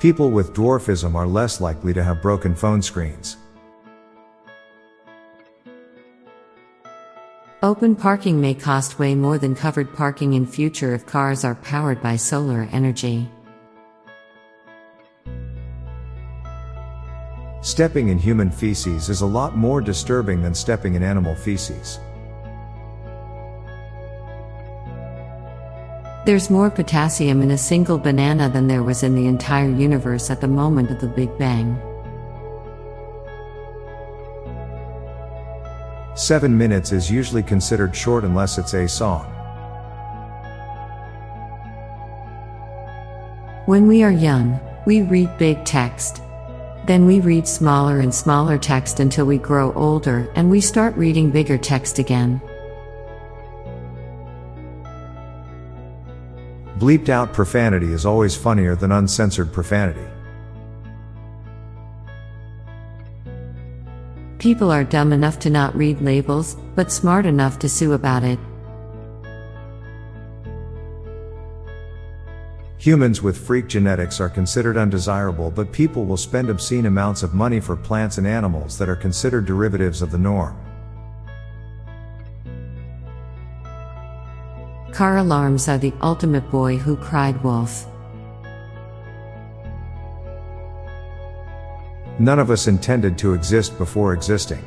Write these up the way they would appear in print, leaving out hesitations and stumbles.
People with dwarfism are less likely to have broken phone screens. Open parking may cost way more than covered parking in future if cars are powered by solar energy. Stepping in human feces is a lot more disturbing than stepping in animal feces. There's more potassium in a single banana than there was in the entire universe at the moment of the Big Bang. 7 minutes is usually considered short unless it's a song. When we are young, we read big text. Then we read smaller and smaller text until we grow older and we start reading bigger text again. Bleeped out profanity is always funnier than uncensored profanity. People are dumb enough to not read labels, but smart enough to sue about it. Humans with freak genetics are considered undesirable, but people will spend obscene amounts of money for plants and animals that are considered derivatives of the norm. Car alarms are the ultimate boy who cried wolf. None of us intended to exist before existing.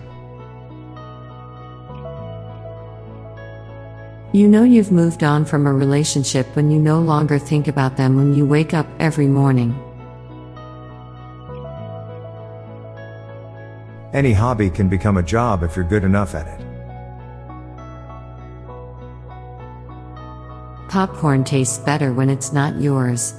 You know you've moved on from a relationship when you no longer think about them when you wake up every morning. Any hobby can become a job if you're good enough at it. Popcorn tastes better when it's not yours.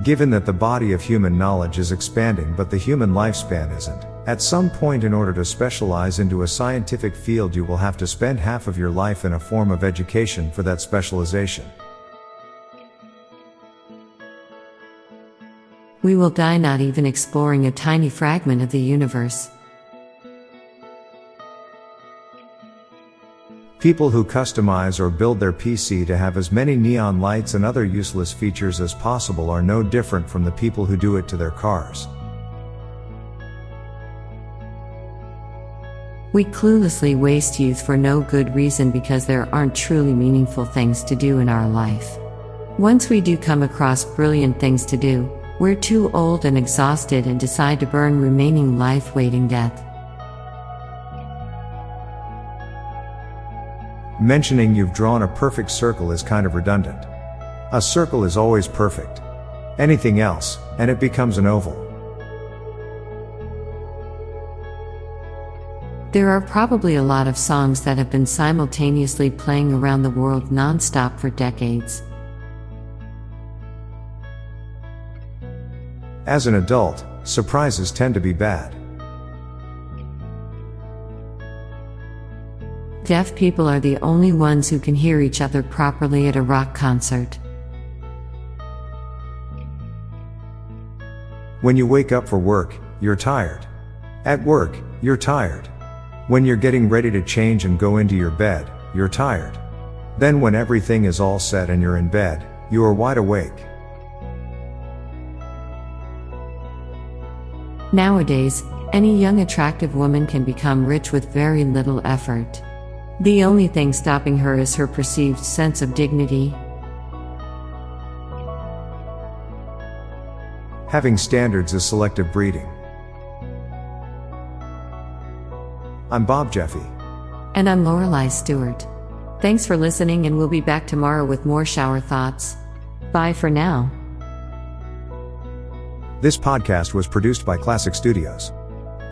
Given that the body of human knowledge is expanding but the human lifespan isn't, at some point in order to specialize into a scientific field you will have to spend half of your life in a form of education for that specialization. We will die not even exploring a tiny fragment of the universe. People who customize or build their PC to have as many neon lights and other useless features as possible are no different from the people who do it to their cars. We cluelessly waste youth for no good reason because there aren't truly meaningful things to do in our life. Once we do come across brilliant things to do, we're too old and exhausted and decide to burn remaining life waiting death. Mentioning you've drawn a perfect circle is kind of redundant. A circle is always perfect. Anything else, and it becomes an oval. There are probably a lot of songs that have been simultaneously playing around the world non-stop for decades. As an adult, surprises tend to be bad. Deaf people are the only ones who can hear each other properly at a rock concert. When you wake up for work, you're tired. At work, you're tired. When you're getting ready to change and go into your bed, you're tired. Then when everything is all set and you're in bed, you are wide awake. Nowadays, any young attractive woman can become rich with very little effort. The only thing stopping her is her perceived sense of dignity. Having standards is selective breeding. I'm Bob Jeffy. And I'm Lorelei Stewart. Thanks for listening, and we'll be back tomorrow with more shower thoughts. Bye for now. This podcast was produced by Klassic Studios.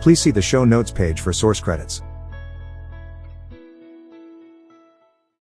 Please see the show notes page for source credits.